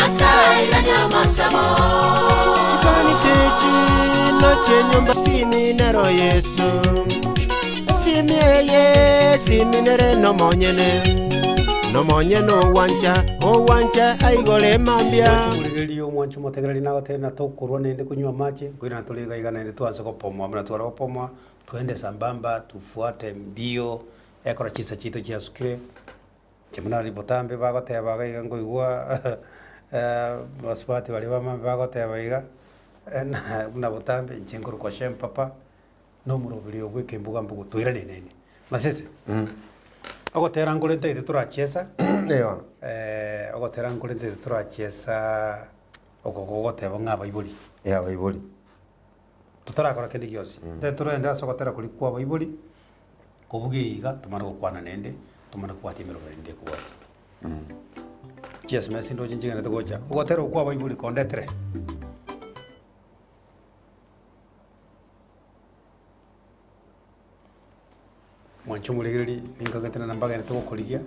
Nyasaye ganyamasamo Chikani sechi no chenyumba siminero Yesu Simie siminere no monyene owancha aigole mambia Mulirelio mwanchu motegereri nago tena tokurwa nende kunywa maji kwina tuliga igana nende tuanze kupomwa mna tuara kupomwa tuende sambamba tufuate mbio ekora chisa chito chiasuke chimuna ribotambe bagoteba gaiga ngoigwa baswati bali bama bagoteba iga na botambe chinguru kwa shempapa no murobulio gwike mbuga mbugu tuirane nene masese ogotera ngolente ite turachesa Leon ogotera ngolente ite turachesa ogogoteba ngaba ibuli ya baibuli tutarakora kende gyosi turenda sogotera kuri kwa baibuli kubugiga tumara gukwana nende tumara kwatimiro barinde kuwa yes mesi ndo jinjinga nete gocha ogotera kwa baibuli kondetre mwanchumulegeri ningagatena nambaga nete gokorigia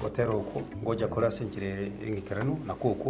gotera uko ngoja kora senjire engikerano na kuko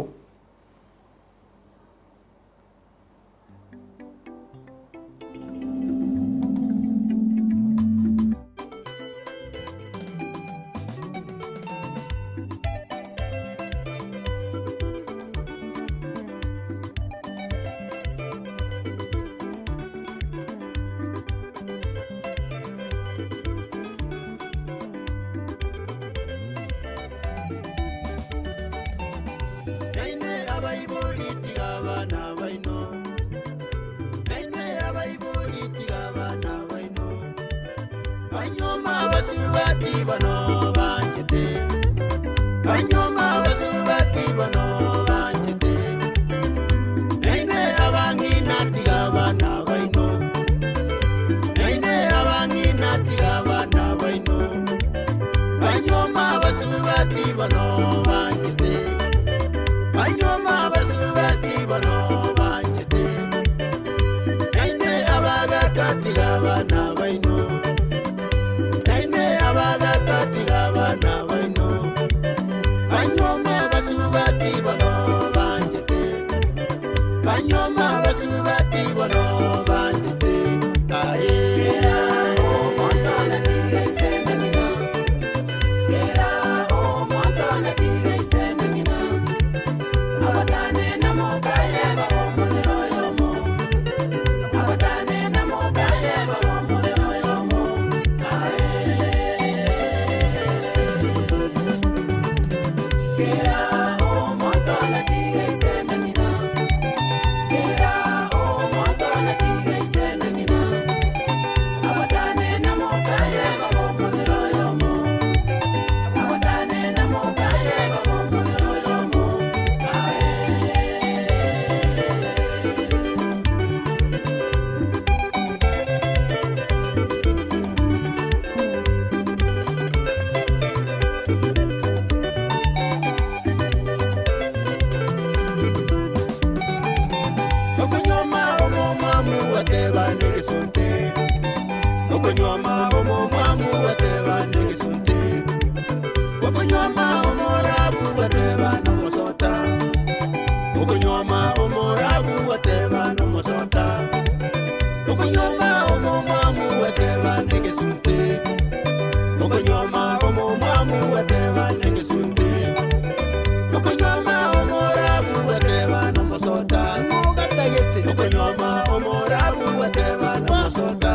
Okonyo ma omorabu wateba no sota.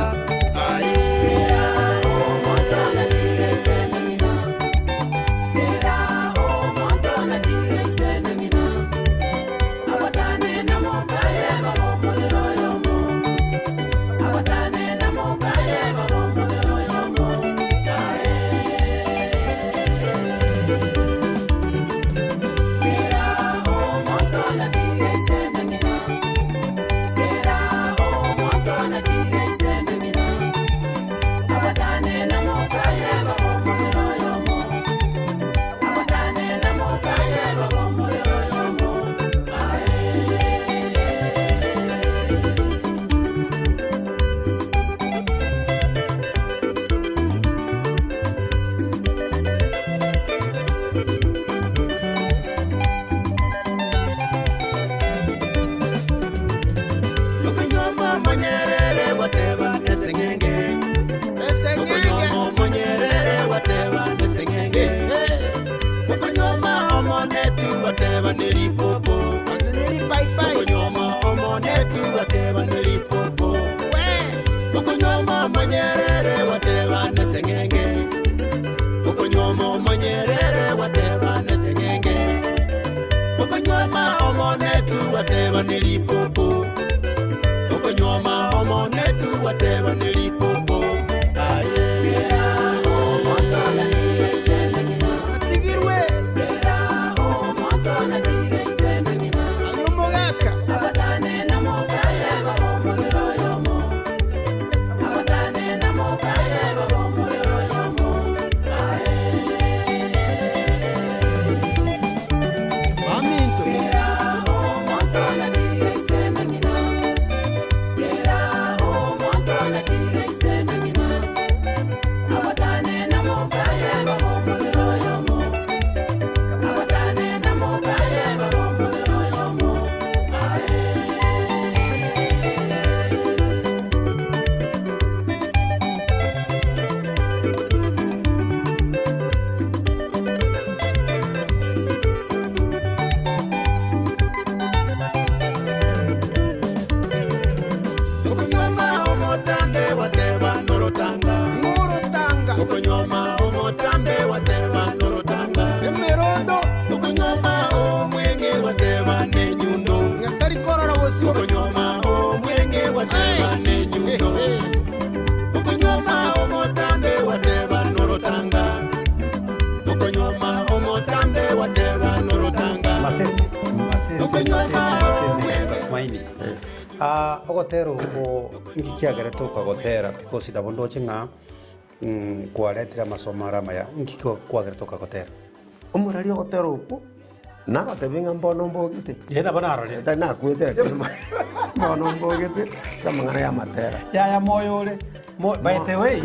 Aye. Okonyoma omonetu wateba nilipopo. Okonyoma omonetu wateba nilipopo. Okonyoma omotambe wateba norotanga. Emerondo. Okonyoma omwenge wateba nenyundo. Ngatari korora wosi. Okonyoma omwenge wateba nenyundo. Okonyoma omotambe wateba norotanga. Okonyoma omotambe wateba norotanga. Masese maini. Ogotero o ngikiagere tukagotera because dabondo chinga kwaretira masomara maya ngiko kwagere tukagotera. Omurari ogotero uko nabatebinga mbono mbogite. Yena banarore. Tana kwetera kirima. Mbono mbogite samangana ya matera. Ya moyo ule. By the way,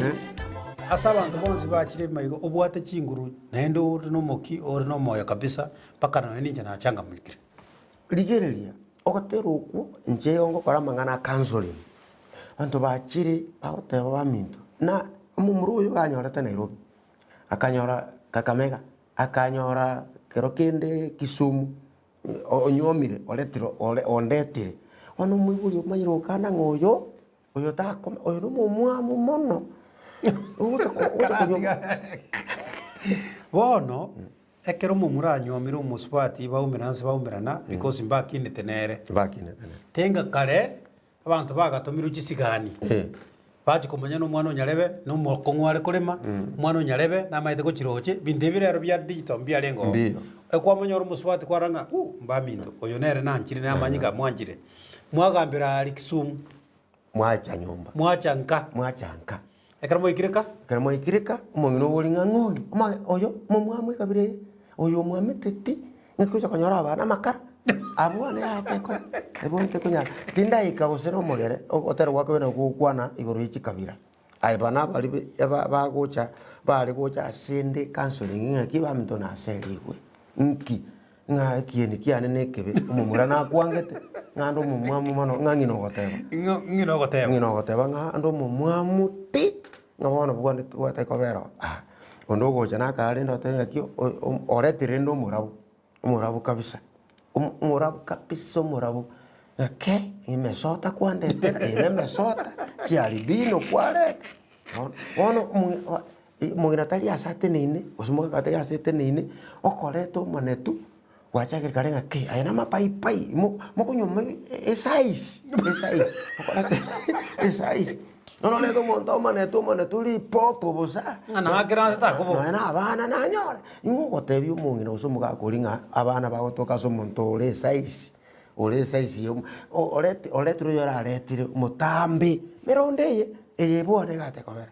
asa abantu bonzi bakire mayigo obwate chinguru nendo uri no moki uri no moyo kabisa paka na ninja na changa mulikire. Ligereria ogotero uko nje ongo kora mangana counseling. Bantu bakire bagoteba baminto. Na umumuru uyu anyorete Nairobi. Akanyora Kakamega, akanyora Kerokende Kisumu. Onyomire oletiro ondetire. Ono mwibuli mayiro kana ngoyo. Oyo takome oyo no mumwamu mono. Bono ekero mumura nyomira umuswati baumirana because mbakine tenere tenga kare abantu bagatomira ugisigani baje kumanya no mwana onyarebe no mokongware kurema mwana onyarebe na maite gochiroche bindebire ero bya digital mbya lengo ekwa manyoro umuswati kwaranga mbamindo oyo nere nankire namanyiga mwanjire mwagambira ali Kisumu mwacha nyumba mwachanka ekara moikireka umongino bolinga ngoyi oyo momwamwe kabire oyo mwameteti ngikuza konyora abana makara abone ateko ebonte kunya tinda ikagosero mogere otero gwako bena gukwana igoro ikikabira ai bana bali bagocha bali gocha sinde counseling ngaki bamto na serigwe nki nga kieni kiane nekebe umumura na kwangete ngando mumwamu mano ngangino goteba ngando mumwamu ti ngabona bwande twate kobero ondo gocha na kale ndo tenga kio oretire ndo murabu kabisa umurabu ke imesota kwande tena ile mesota chialibino kware ono mungina tali asate nine osimo katali asate nine okoreto manetu wacha que karenga ke ayana mapai mo kunyoma size no le do monta manetu li popo bosa ana grande ta kubo na abana na nyore ingo tebi umungina usomuga kulinga abana bagotoka so monto le size yo oletro yora letire mutambi meronde eyebone gate kobera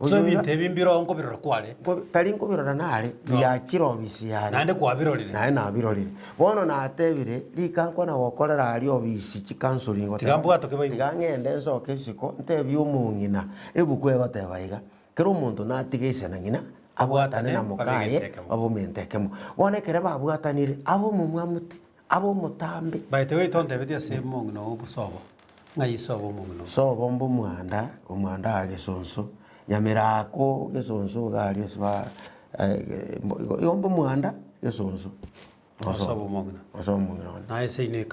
so binte bimbiro onko biroro kwale talinko birora nale ya kirobisi yana nande kwa birorire na birorire bono na atebire likankwa na wokorera ali obisi chikansoling gote tigambuga tokeba igangende so kesiko ntebi umungina ebukwego tebaiga kero umuntu natigese na ngina abwatane na mukaye abomentekemo bone kere babwatanire abo mumwamuti abo mutambi by the way tonte betia semong no obusobo ngai sobo mungno sobo mbo umwanda agesonso nyamirako gesonso gali sba yombo mwanda gesonso sobo mongna na ese ine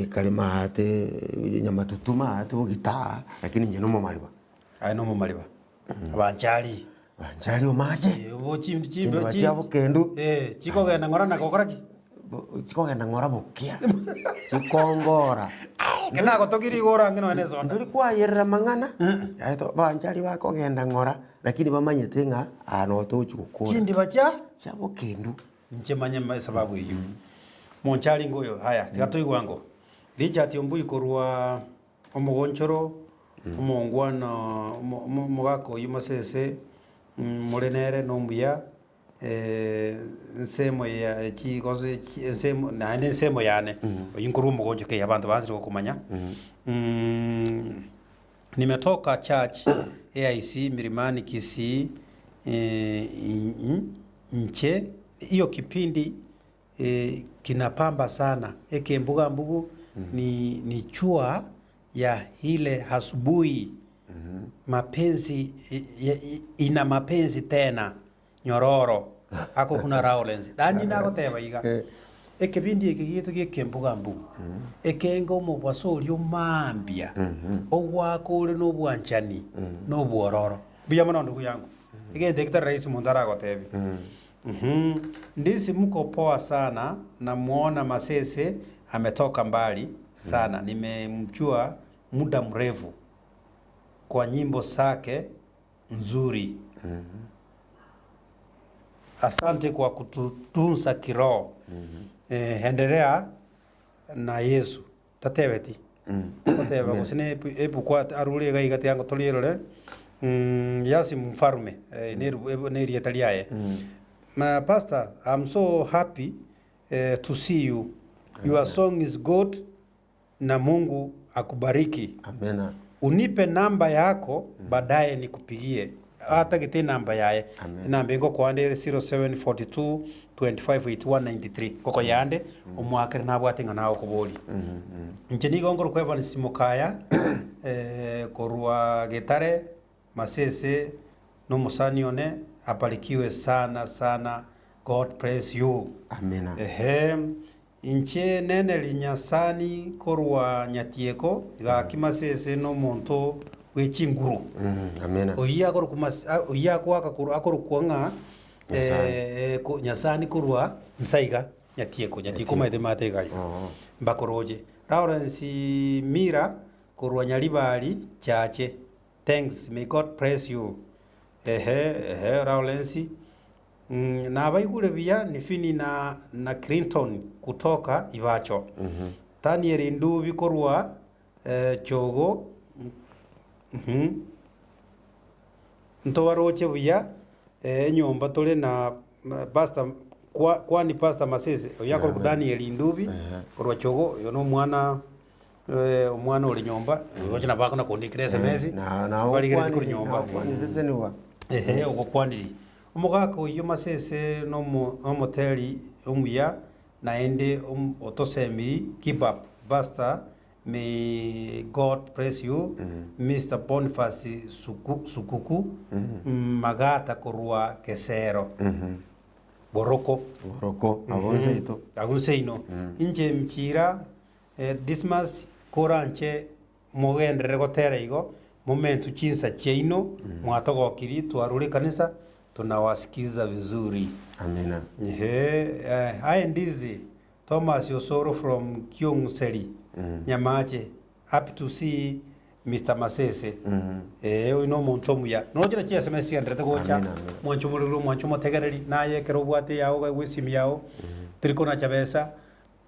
kalimate nyamatutuma ate bugita lakini nyeno momaliba ai no momaliba abanchali omaje bo chimbe chabo kendu chiko gena ngora na kokoraki chikogenda ng'ora bukia chikongora Kena gotogiri gora ngino ene zonda. nduri kwayerera mang'ana aito banjari bakogenda ng'ora lakini bamanyete ng'a ano tochukukura Chindi bacha chabo kendu nche manye sababu hiyo. Monchali ngoyo haya tigatoi gwango. Licha atiombu ikorwa omugonchoro omongwana mugako yumasese murenere nombuya nsemo ya chikoze nsemo na nsemo yane yinkuru mugonjo ke abantu bazira kumanya nimetoka church AIC Milimani Kisii nche hiyo kipindi kinapamba sana eke mbugu ni chua ya ile asubuhi mapenzi ina mapenzi tena nyororo ako kuna Rawlens dani nako teba iga ekebindi ekigitu gekembuga mbugu ekengo mu bwasolyo mambia ogwako ule no bwanchani no bwororo buya mono ndugu yangu igende kitara rais mundara gotebi ndisi mko poa sana na muona Masese ametoka mbali sana nimemjua muda mrefu kwa nyimbo zake nzuri asante kwa kututunza kiroho endelea na Yesu tatebeti tateba kusine ebu kwa arule gai gati yango tolierole yasi mfarume neri etaliae pastor I'm so happy to see you. Your song is good na Mungu akubariki. Amena. Unipe namba yako baadaye nikupigie. Hata kiti namba yae. Namba ngo kwande 0742 258193. Koko yande umwakere nabwatinga nawo kuboli. Nchini gongoro kweva ni simukaya korwa Getare Masese no musanione apalikiwe sana sana. God praise you. Amena. Inche nene linyasani korwa nyatieko ga Kimasese no monto wechinguru. Amena. Oya koro oya kwa akoro kwanga ko nyasani korwa nsaiga nyatieko maite mate gayo. Mbakoroje. Rawlens Mira korwa nyalibali chache. Thanks, may God praise you. Rawlens na baigule bia ni fini na Clinton kutoka Ivacho. Tanieri ndubi korwa chogo ntowaroche bia nyomba tole na pastor kwani pastor Masese oyako Daniel ndubi korwa chogo yono mwana omwana oli nyomba oje bako na kondikira SMS bali gere kuri nyomba Masese niwa uko kwaniri umugako iyo Masese no moteli umuya naende otosemiri keep up basta may God bless you Mr. Boniface Sukuku magata korwa Kesero boroko agonseito inje mchira Dismas koranche mogendere gotera igo momentu chinsa cheino mwatogokiri twarure kanisa tunawasikiza vizuri. Amina. Haya ndizi Thomas Yosoro from Kiungseri Nyamache happy to see Mr. Masese ino muntu muya nojira chia SMS ndrete gocha mwancho mululu mwancho motegereri naye kero bwate yao wisimi yao triko na chabesa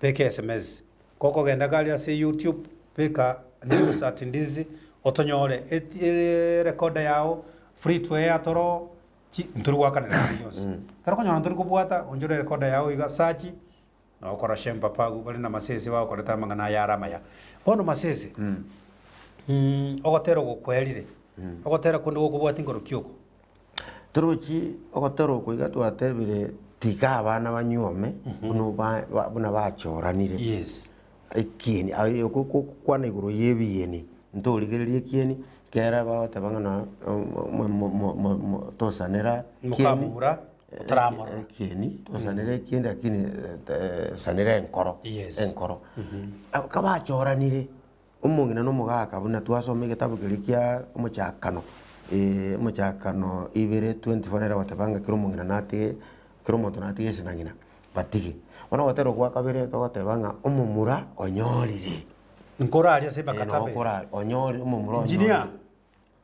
peke SMS koko genda gali ase YouTube peka news at ndizi otonyore record yao free to air toro nturi wakanira yose karo konyana nturi kubwata onjore record yao iga sachi na okora shempa pagu bali na Masese wao koreta mangana yara maya bono Masese ogotero gukwerire ogotera kundu gukubwata ingoro kioko turuchi ogotero kuiga twatebire tiga abana banyuome buna bachoranire yes ikieni ayo kwana iguru yebieni ntorigererie kieni kera bata bangana tosanera mukamura tramora kieni tosanera kieni lakini sanera enkoro enkoro kabachoranire umungina no mugaka buna twasome gitabu kirikia umuchakano ibere 24 era watabanga kiro mungina nati kiro monto nati yesinangina batigi Ono gotero gwa kabere togoteba ng'a omomura onyorire. Nkoraria se bakatabe. Okora onyori omomura. Engineer.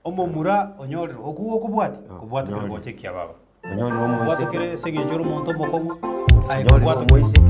Omomura onyorire. Okuwo kubwati. Kubwati kero boche kia baba. Onyori omo. Kubwati kere sege njoro monto mokomo. Ai Onyori kubwati omo isi.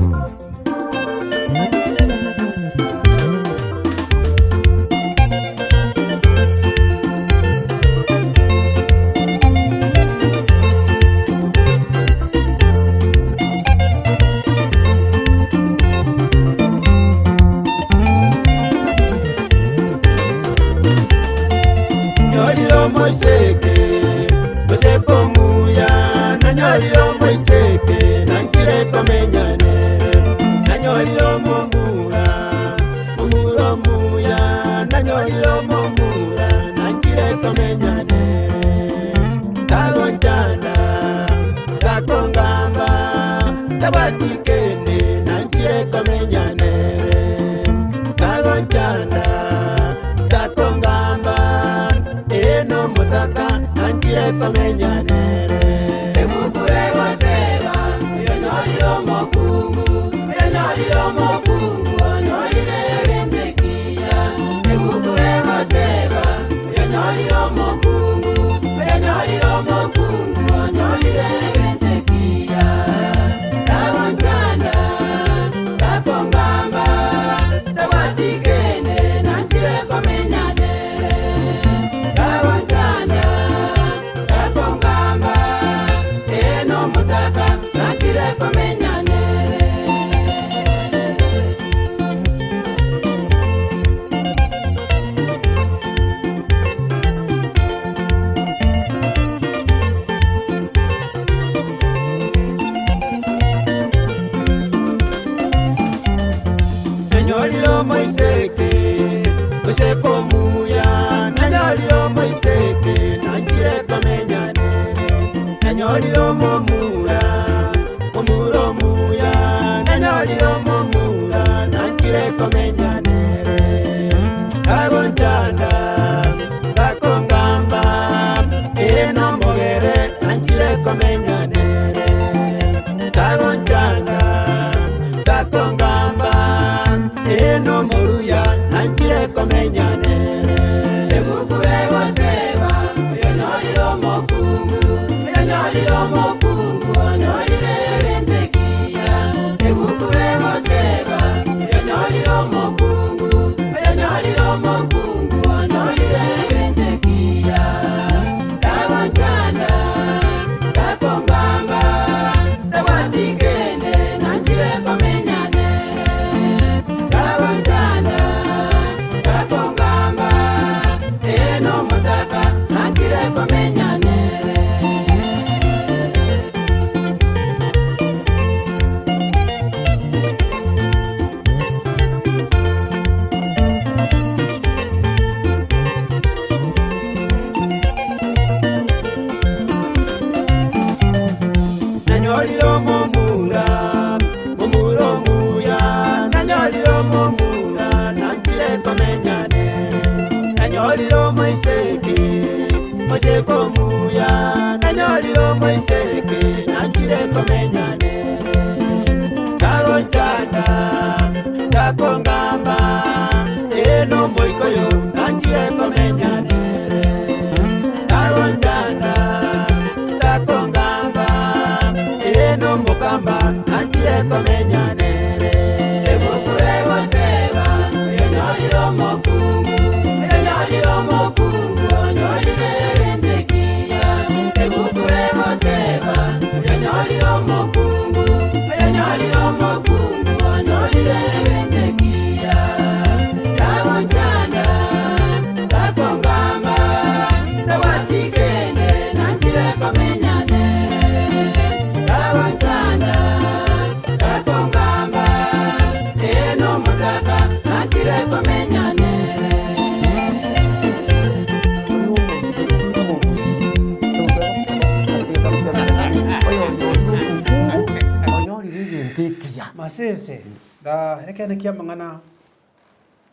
Masese da ekene kia mangana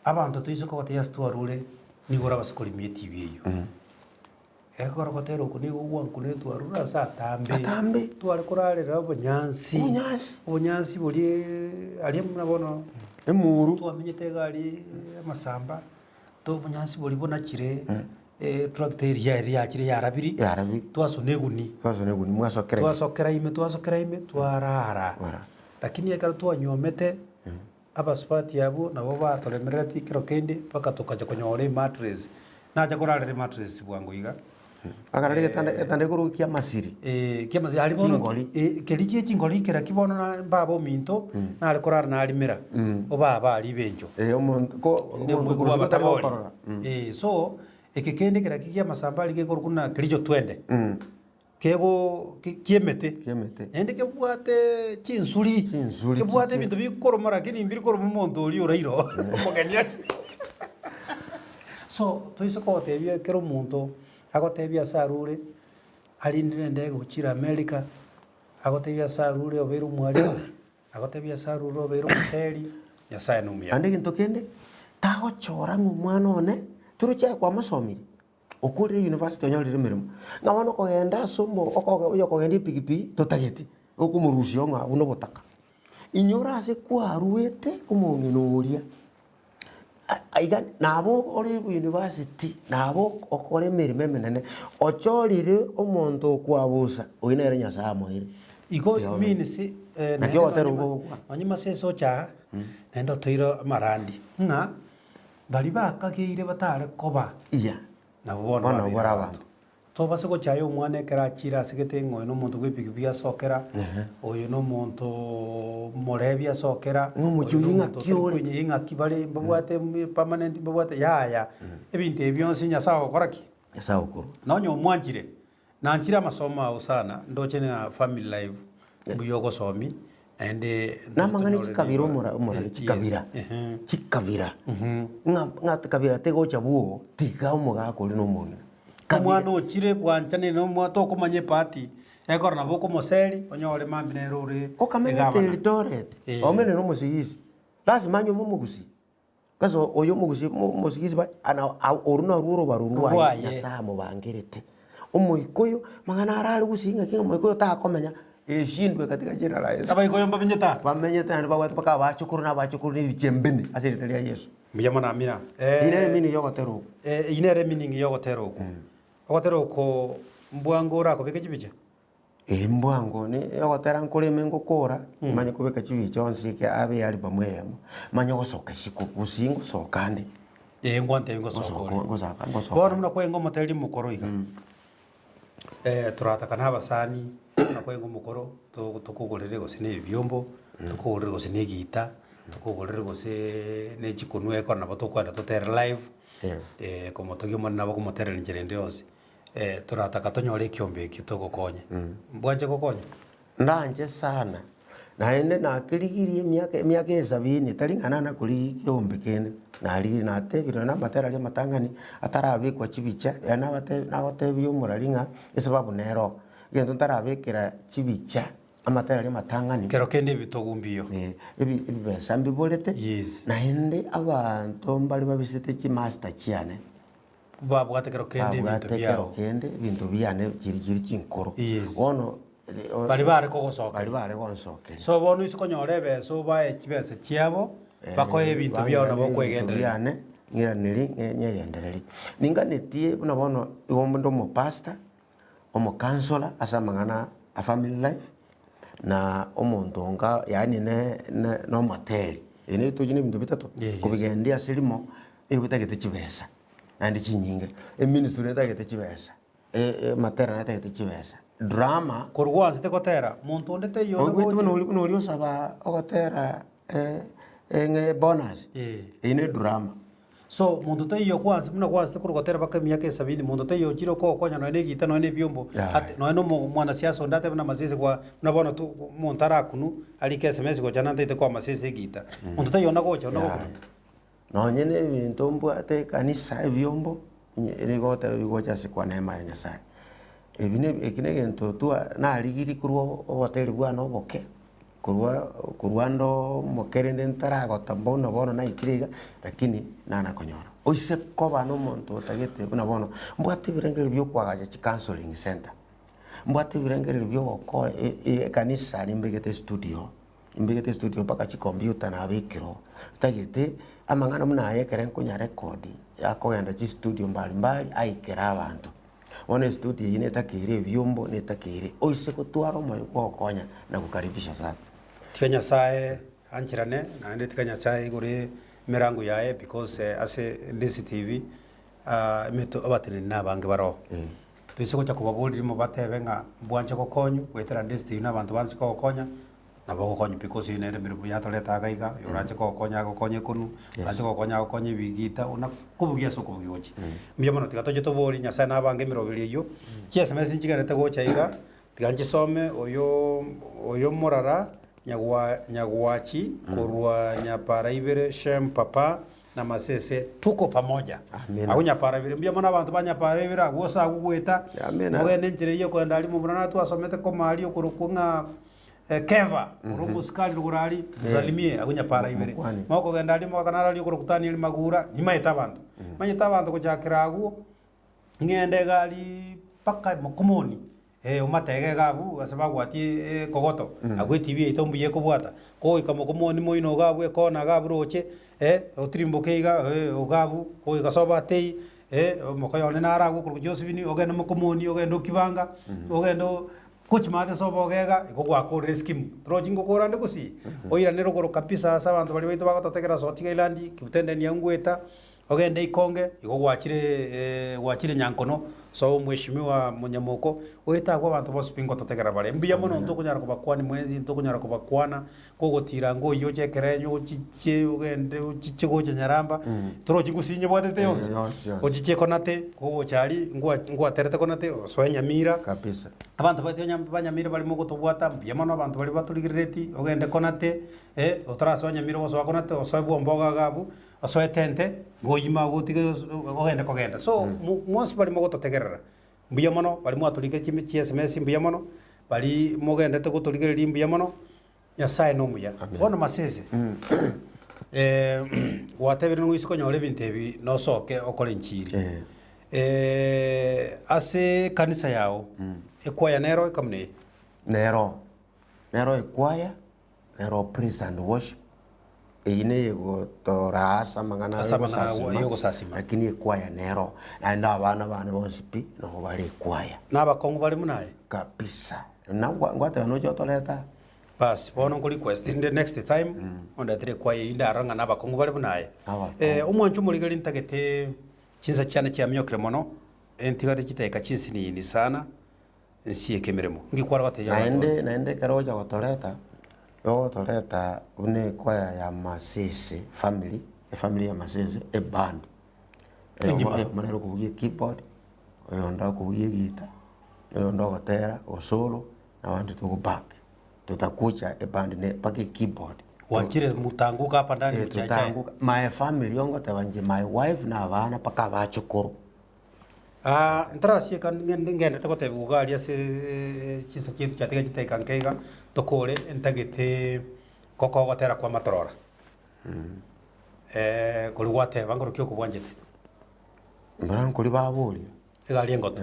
abantu tuisoko kote ya stu arule ni gora basukuri mie TV yo ekora gotera okuni gwankune twarura sa tambe Atambe. tware kurarira obonyansi obonyansi buri ali munabono Emuru. twamenyete gari amasamba to obonyansi buri bonakire tractor yakire yarabiri Yarabi. twasone eguni Twasone guni mwasokere. twasokera ime twarara lakini ekara twanyomete abasupati yabo nabo batoremerera tikiro kende paka tukaja kunyora mattress naja kurarira mattress bwangu iga Agarari etande kurukia masiri. kiama ali bono Chingoli. kerikie chingoli kera kibono na babo minto na ali kurara na alimira obaba ali benjo Omuntu ko ndio kwa bataboli so ekekende kera kikia masamba ali gekoro kuna kerijo twende kego kiemete Kiemete. ende kebwate chinsuri kebwate bintu bikoromara kini mbiri koro mumonto oli orairo mogenia so toise ko tebia kero muntu agotebia sarure alindire ndege guchira America agotebia sarure oberu mwari agotebia sarure oberu muteri nyasaye numia Ande ginto kende tago chora ngumwana one turucha kwa masomiri. Okuri university onyalire mirimo. Ngabano kogenda somo okoge kogenda pikipiki totageti. Okumurusio nga uno botaka. Inyora ase kwaruete omongenuria. Aiga nabo ori university nabo okore mirimo menene ochorire omonto kwabusa oinere nyasaye moire. Iko minisi nakyo watero gukwa. Onyima seso cha nendo toiro marandi nga bali bakagire batare koba Iya. nabo bono abantu. To base ko chayo umwana kera chira sigete ngoy no muntu gwipikipiki asokera oyo no muntu morebi asokera Ngumuchunga kyore inga kibale babwate permanent babwate ya ebintu ebyonse nyasawo koraki Nyasaye okuru. nonyo mwanjire nanchira masomo au sana ndoche na family life buyogo somi ende namangani chikabira omora chikabira chikabira nga kabira tego chabuo tiga omoga kuri no mona kamwana ochire bwanchane no mwato komanye party ekora na boko moseri onyore mambine rore okamenya territory omene no musigisi lazima nyo mumugusi kazo oyo musigisi ba ana oruna ruro barurwa ya samo bangirete omoikoyo mangana arali gusinga kinga moikoyo ta komenya eshindwe katika jina la Yesu abaikoyo mbamenyeta bamenyeta bawatu paka bachukuru na bachukuru ni bichembeni asirite ya Yesu miyamana amina ine mini yogotero inere meaning yogotero ko ogotero ko mbwangora ko beke chibicha mbwango ni yogotera nkulime ngukura manye kubeka chibi chonsi ke abe ali bamwemo manye gosoka siku usingo sokande ngwante ngosoko bono muna ko ngo moteli mukoro iga turata kana basani na ko ngo mukoro tukugurire gosine ibyombo tukugurire gosine gita tukugurire gose ne chikunwe ko na boto kwanda totere live como tugimo nabo ko motere njerende yose turata katonyore kiombe kitogokonye mbwanje gokonye ndanje sana naende nakirigirie miaka 70 taringana na kuri kiombe kene nari natebiro na matera ali matangani atarabikwa chibicha yana bate nagotebio muraringa esababu nero gento tarabikira chibicha amatera ali matangani kero kende bitogumbio ebi besambi bolete yes naende abantu mbali babisite chi master chiane babwate kero kende bintu byao kende bintu byane chiri chinkoro ono bali bare ko gosoka bali bare gonsoke so bonu isikonyore beso bae chibese chiabo bakoye bintu byao nabo kwegendera byane ngira niri nyeyendereri ninga netie buna bono igombo ndo mo pastor omo counselor asa mangana a family life na omuntu nga yani no moteri ene tujine bintu bitatu kubigendia silimo ebutagete chibesa andi chinyinga ministry netagete chibesa matera netagete chibesa drama korwanze te kotera muntu ndete yo no oli osaba ogotera enge bonus ine drama so muntu te yo kwanze muna kwanze te kurugotera baka miaka 70 muntu te yo chiro ko konya no ne gita no ne byombo no no mwana siasa ndate na masese kwa nabona tu muntu arakunu alike SMS ko jana ndete kwa masese gita muntu te yo nagocha no nyene bintu mbwate kanisa byombo irigote bigocha sikwa neema ya Nyasaye ekine gento tu na ligiri kurwo hoteli bwana oboke kuruando mokerende ntaragota bono bono naikiriga lakini nana konyora oise koba no muntu otagete buna bono mbwati birengere byo kwagaje counseling center mbwati birengere byo ko kanisa nimbegete studio paka chi computer na bikiro tagete amangana muna ayekere nkunya record yakogenda chi studio mbali aikera abantu one studio inetakire vyombo netakire oise kutwaro moyo konya na kukaribisha sana Kenya sae anchirane na ndi Kenya sae gure mirango yae because ase DCTV meto abatene nabange baro tuisoko cha kubabulira mu batebe nga bwanje ko konyu wetera DCTV nabantu banzi ko konya nabo konyu because ine re mirubu yatoleta gaiga yoranje ko konya kunu anje ko konya bigita una kubugia soko bugiyoje mbiye mono tigatoje tobori nyasaye nabange mirobiri iyo kiese mesi njigarete go chaiga tiganje some oyo morara nyagwachi kurwa nyapara ibere shem papa na masese tuko pamoja au nyapara ibere mbia mona abantu banyapara ibere agosa agugweta ogende njire iyo kwenda ali mu burana tu asomete ko mali okurukunga keva urumu skali rugurali zalimie au nyapara ibere moko genda ali mo kanara ali okurukutani ali magura nimaita abantu manyita abantu ko jakiragu ngende gali paka mokomoni umatege gabu asaba gwati kogoto agwe TV itombu ye kubwata ko ikamokomoni moino gabu ekona gabu roche otrimbokeiga ogabu ko ikasoba tei mokoyone naragu ku Josephine ogenda mokomoni ogenda okibanga ogendo kuchimate sobo ogega ikogwa ko reskim trojingo ko rande kusi oira nero ko kapisa asa abantu bali baito bagototegera sotiga ilandi kibutende ni angweta ogende ikonge igogwachire gwachire nyankono so mheshimiwa Munyamoko oyetagwa abantu bose pingo totegera bale mbiya mono ntokunyara kubakwani mwezi ntokunyara kubakwana kogotira ngo iyo chekerenyo chiche ogende chiche goje nyaramba toro chigusinye bwatete yose ochiche konate kogo chali ngwa terete konate so nyamira kabisa abantu banyamira bali mugo tobwata mbiya mono abantu bali batuligireti ogende konate otraso nyamira bose bakonate so bomboga gabu aso etente goyima gotige ogende kogenda so monsi bali mugo totegerera mbiya mono bali mwatulike chimi chi SMS mbiya mono bali mogende to kutuligere mbiya mono nyasaye no muya bona masese watebere ngo isiko nyore bintebi no soke okole nchiri ase kanisa yao ekwaya nero ikamne nero ekwaya nero praise and worship ine yego torasa mangana yego sasima lakini ekwaya nero na abana bane bonsipi no bali ekwaya nabakongo bali munaye kabisa na ngwate no jotoleta bas bono ko request in the next time onda tire kwaye inda aranga nabakongo bali munaye umwanju muligari ntagete chinza cyane cyamyokre mono entigare kiteka chinsi ni sana nsiye kemeremo ngikwara bateya naende karoja gotoleta toleta une kwaya ya Masese family ya Masese band manero kubugie keyboard oyonda kubugie guitar oyonda gotera osolo na wantu to back tutakucha band ne pake keyboard wanchire mutanguka hapa ndani mchacha my family yongo tawanje my wife na abana paka bachukuru ntarasiye ngende tokote bugalia se chinsa chintu cyatega gitekankega tokore entagete koko gotera kwa matorora kuri wate bangoro kyo kubwanjete mbana kuri baburi egali ngoto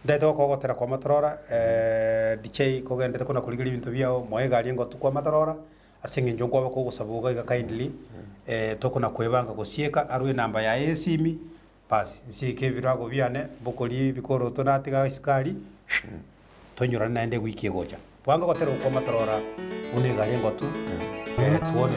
ndeto koko gotera kwa matorora DJ kogende kona kuligiri bintu byao moye gali ngoto kwa matorora asenge njongo bako gusabuga ga kindly tokona kwebanga gosieka arwe namba ya esimi pasi sike birago byane bokoli bikoro tonatiga iskali tonyura naende wiki goja pwanga gotera kwa matorora unega lengo tu tuone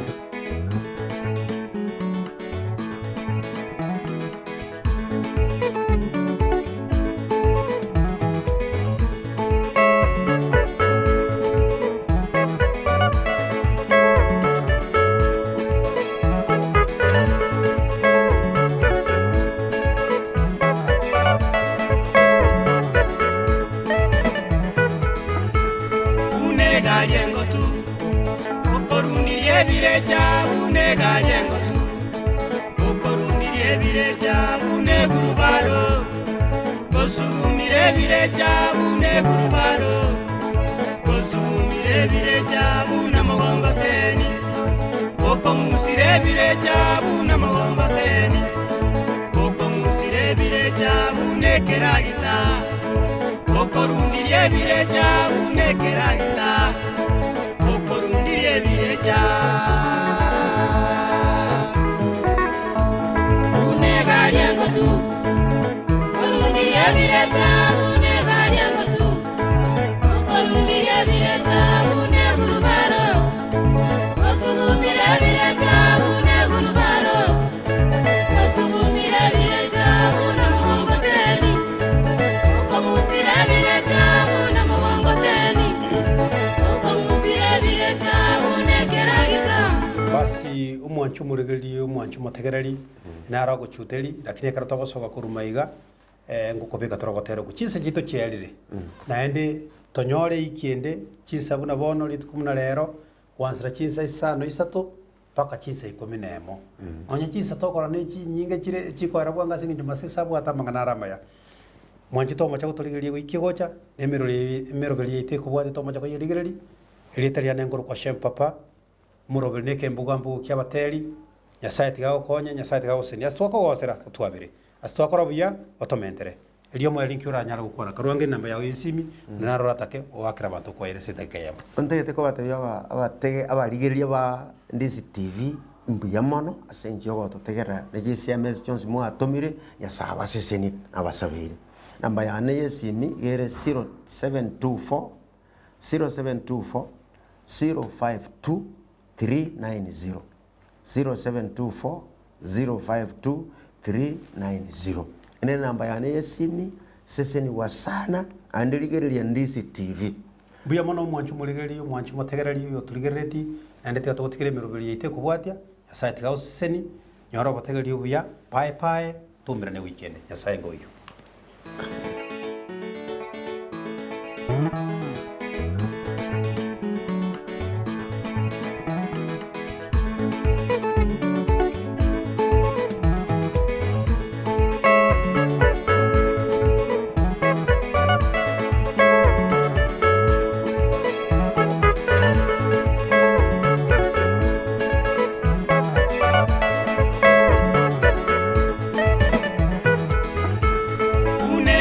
osumire birecha buna mogongo teni okomusire birecha buna mogongo teni okomusire birecha bune keragita okorundirie birecha bune keragita okorundirie birecha bune gariango tu korundirie birecha bune gariango tu okorundirie birecha bune gurubaro osugumire birecha bune gurubaro osugumire birecha bune mogongo teni okomusire birecha bune mogongo teni okomusire birecha bune keragita. Basi umwanchu muregerie umwanchu mategereri nara guchuteri lakini ekara gosoka kurumaiga ngukobeka torogotero kuchinse gito cyerire naende tonyore ikende chinsabu na bono litukumuna rero wansira chinsa isano isato paka chinsa 11 onye chinsa tokora ne chinyinge chire chikwara bwanga singi masesabu atamangana ramaya mwanchi tomo cha gutorigerie gwikigocha emerogeri ite kubwate tomo cha kuyirigereri elitaria nengoro kwa shempapa murobere neke mbugambu kyabateri nyasaye tigago konye nyasaye tigago seni astwako gosera twabire astwako robuya otomentere elio mwe linki uranyara gukora karwange namba yawe isimi narora take wakira bantu kwa ire setakayama ontegete ko batebya abatege abarigeria ba ndisi TV mbuya mono asenje go totegera ne CMS Jones mo atomire nyasaba seseni abasabire namba yane yesimi gere 0724 052 390 0724 052 390 ine namba yane yesimi seseni wasana andirigereria ndisi TV buya mono mwanchu muregererio mwanchu motegererio yo turigereti ande tiga togotigere meroberi ite kubwatia nyasaye tiga seseni nyoro botegererio buya pae tumirane weekend nyasaye ngoyo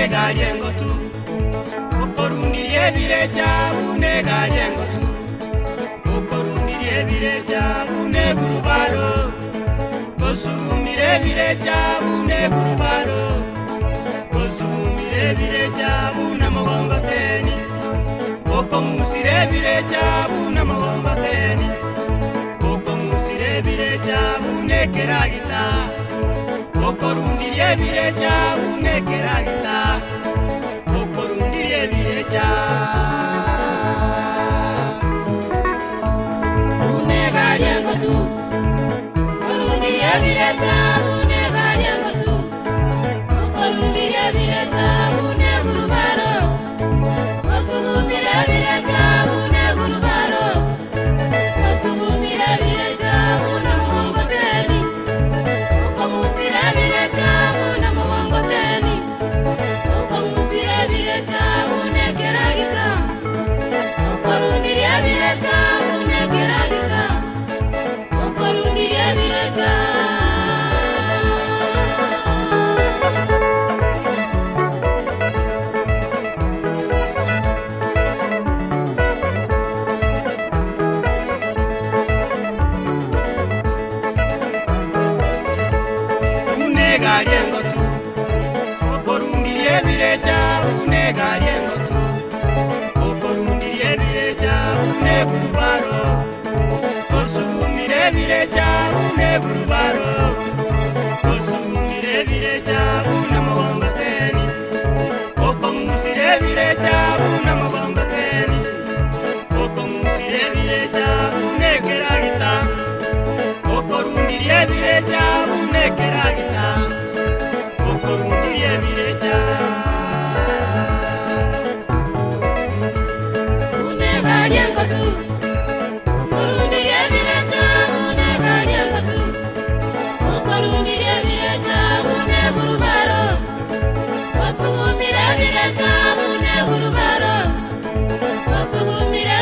gariengo tu okorundirie birecha bune gariengo tu okorundirie birecha bune gurubaro osumire birecha bune gurubaro osumire birecha bune mogongo teni okomusire birecha bune mogongo teni okomusire birecha bune keragita okorundirie birecha bune keragita okorundirie birecha bune gariango tu korundirie birecha bune gariango tu okorundirie birecha bune gurubaro osugumire birecha bune gurubaro osugumire birecha bune mogongo teni okomusire birecha bune mogongo teni okomusire birecha bune keragita okorundirie birecha bune keragita okorundirie birecha bune gariengo tu okorundirie birecha bune gariengo tu okorundirie birecha bune gurubaro osugumire birecha bune gurubaro osugumire birecha bune mogongo teni okomusire birecha bune mogongo teni okomusire birecha bune keragita okorundirie birecha bune keragita okorundirie birecha bune gariango tu korundirie birecha bune gariango tu okorundirie birecha bune gurubaro osugumire birecha bune gurubaro osugumire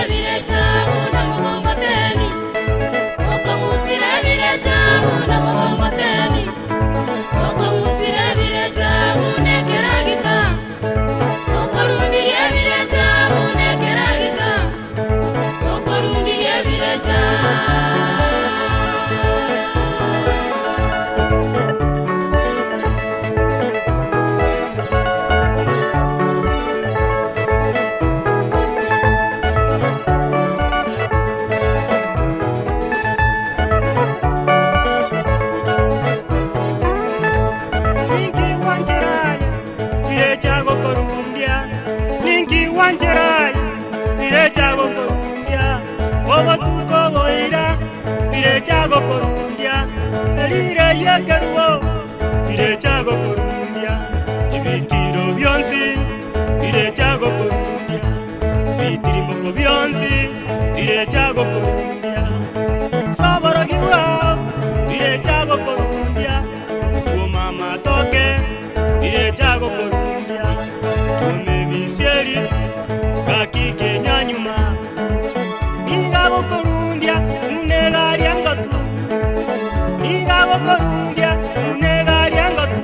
okorundia unegaria ngotu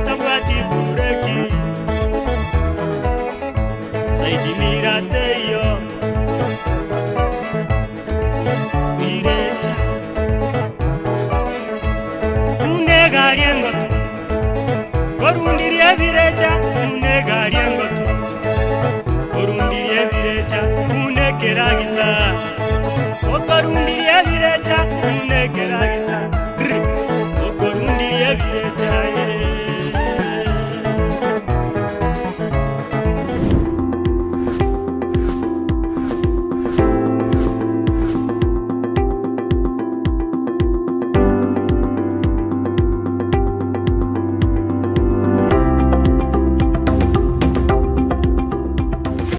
tabwati bureki saidi mirateyo birecha unegaria ngotu korundirie birecha unegaria ngotu korundirie birecha unekeragita okorundirie birecha unekeragita